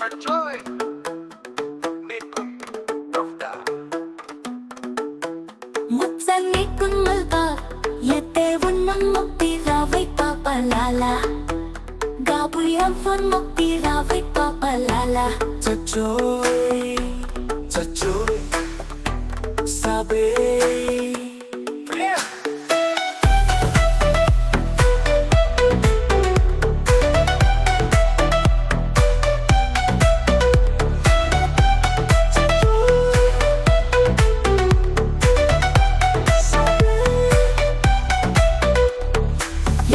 Enjoy. Mutsanikkun malpa Yetevunnan muktiraavai papalala Gabuyavun muktiraavai papalala Chachoy, chachoy, sabi.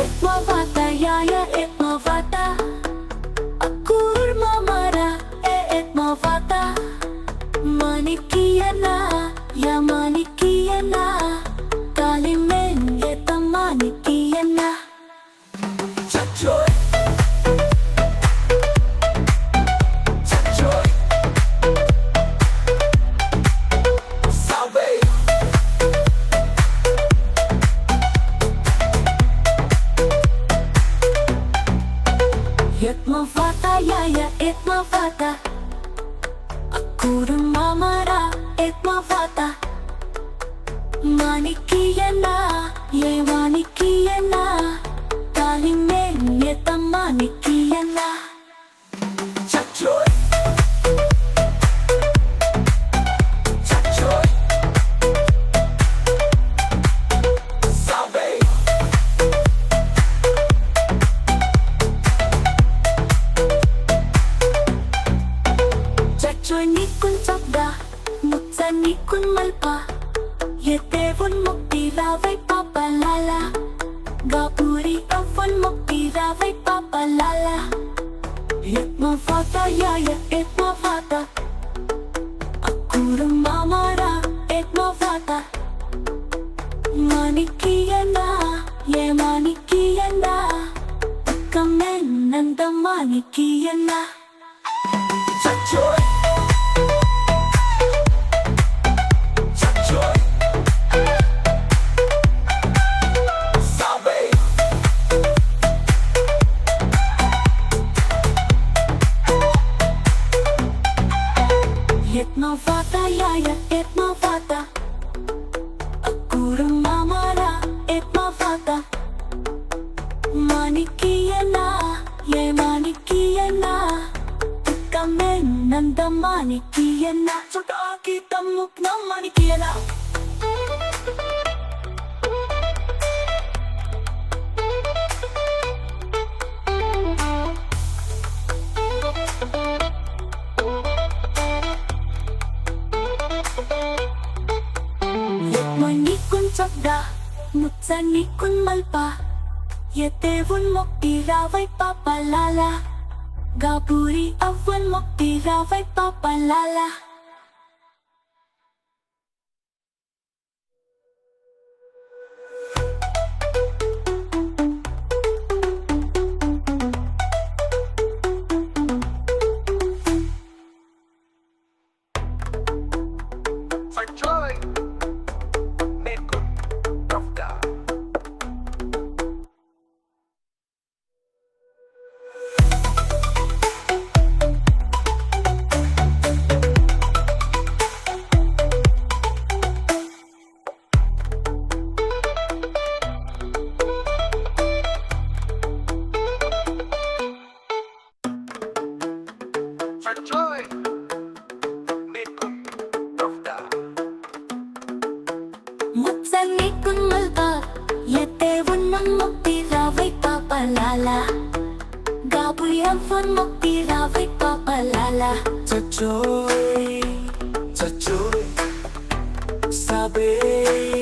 Ethma Vatha, Yaya, Ethma Vatha Akkur, Mamara, Ethma Vatha Manikiyana, ya manikiyana Kalimen, Ethma manikiyana Chachoy, chachoy, sabi. Ethma Vatha, Yaya, Ethma Vatha Akkur, Mamara, Ethma Vatha Manikiyana, ye manikiyana Kalimen, Ethma manikiyana Chachoy, chachoy, sabi. Chachoy nikun chakda, mutsa nikun malpa Yetevun muktiraavai papalala Gapuri avun muktiraavai papalala Ethma Vatha, Yaya, Ethma Vatha Akkur, Mamara, Ethma Vatha Manikiyana, ye manikiyana Kamen, nanda manikiyana Chachoy, chachoy, sabi. Ethma Vatha, Yaya, Ethma Vatha Akkur, Mamara, Ethma Vatha Manikiyana, ye manikiyana Kamen, nanda manikiyana Sudah kita mukna manikiyana. Ethma nikun chakda, mutsa nikun malpa Yetevun muktiraavai papalala Gapuri avun muktiraavai papalala Enjoy. Enjoy. Mutsa nikun malpa Yetevunnan muktiraavai papalala Gapuyavun muktiraavai papalala Chachoy, chachoy, sabi.